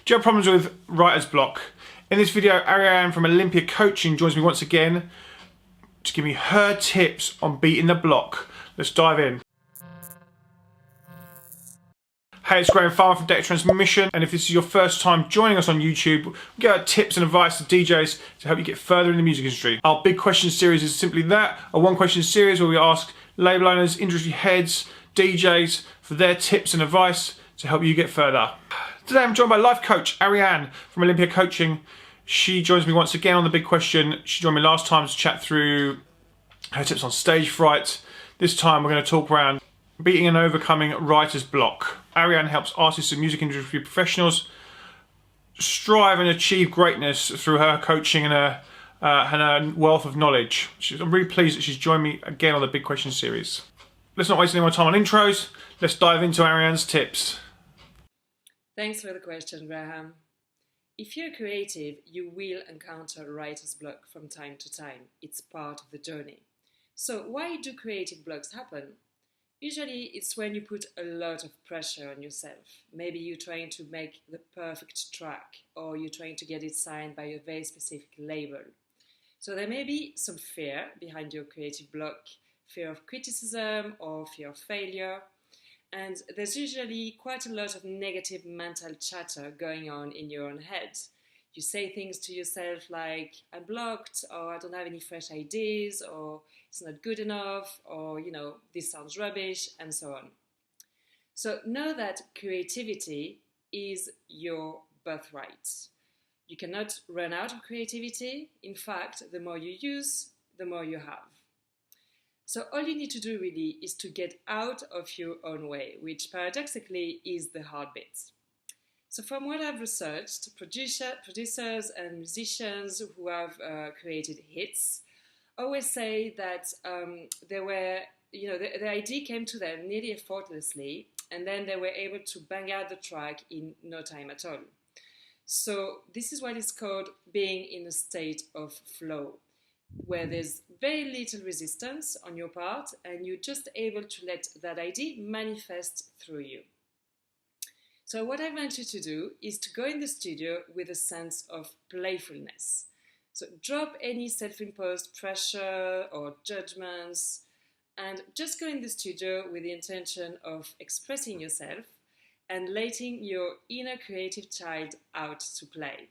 Do you have problems with writer's block? In this video, Ariane from Olympia Coaching joins me once again to give me her tips on beating the block. Let's dive in. Hey, it's Grahame from Data Transmission, and if this is your first time joining us on YouTube, we give out tips and advice to DJs to help you get further in the music industry. Our big question series is simply that, a one question series where we ask label owners, industry heads, DJs for their tips and advice to help you get further. Today I'm joined by life coach Ariane from Olympia Coaching. She joins me once again on the big question. She joined me last time to chat through her tips on stage fright. This time we're going to talk around beating and overcoming writer's block. Ariane helps artists and music industry professionals strive and achieve greatness through her coaching and her wealth of knowledge. I'm really pleased that she's joined me again on the big question series. Let's not waste any more time on intros. Let's dive into Ariane's tips. Thanks for the question, Grahame. If you're creative, you will encounter writer's block from time to time. It's part of the journey. So why do creative blocks happen? Usually it's when you put a lot of pressure on yourself. Maybe you're trying to make the perfect track, or you're trying to get it signed by a very specific label. So there may be some fear behind your creative block, fear of criticism or fear of failure. And there's usually quite a lot of negative mental chatter going on in your own head. You say things to yourself like, I'm blocked, or I don't have any fresh ideas, or it's not good enough, or, this sounds rubbish, and so on. So know that creativity is your birthright. You cannot run out of creativity. In fact, the more you use, the more you have. So all you need to do really is to get out of your own way, which paradoxically is the hard bit. So from what I've researched, producers and musicians who have created hits always say that the idea came to them nearly effortlessly, and then they were able to bang out the track in no time at all. So this is what is called being in a state of flow, where there's very little resistance on your part and you're just able to let that idea manifest through you. So what I want you to do is to go in the studio with a sense of playfulness. So drop any self-imposed pressure or judgments and just go in the studio with the intention of expressing yourself and letting your inner creative child out to play.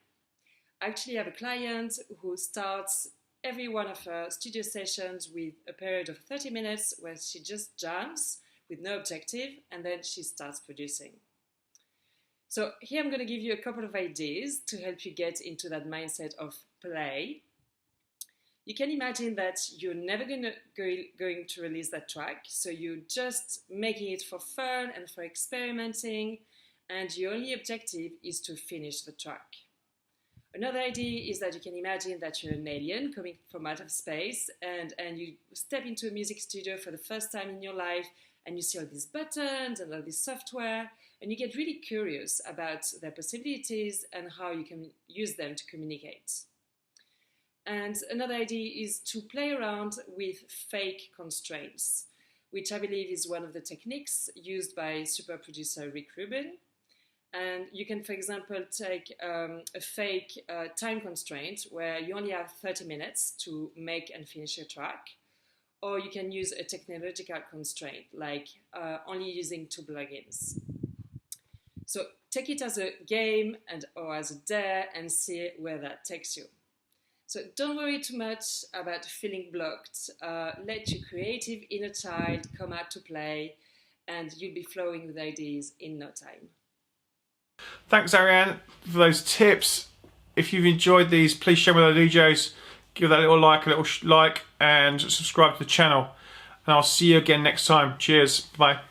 I actually have a client who starts every one of her studio sessions with a period of 30 minutes where she just jams with no objective, and then she starts producing. So here I'm going to give you a couple of ideas to help you get into that mindset of play. You can imagine that you're never going to release that track, so you're just making it for fun and for experimenting, and your only objective is to finish the track. Another idea is that you can imagine that you're an alien coming from out of space and you step into a music studio for the first time in your life and you see all these buttons and all this software and you get really curious about their possibilities and how you can use them to communicate. And another idea is to play around with fake constraints, which I believe is one of the techniques used by super producer Rick Rubin. And you can, for example, take a fake time constraint where you only have 30 minutes to make and finish your track. Or you can use a technological constraint, like only using 2 plugins. So take it as a game or as a dare and see where that takes you. So don't worry too much about feeling blocked. Let your creative inner child come out to play and you'll be flowing with ideas in no time. Thanks Ariane for those tips. If you've enjoyed these, please share with other DJs. Give that a little like and subscribe to the channel. And I'll see you again next time. Cheers. Bye.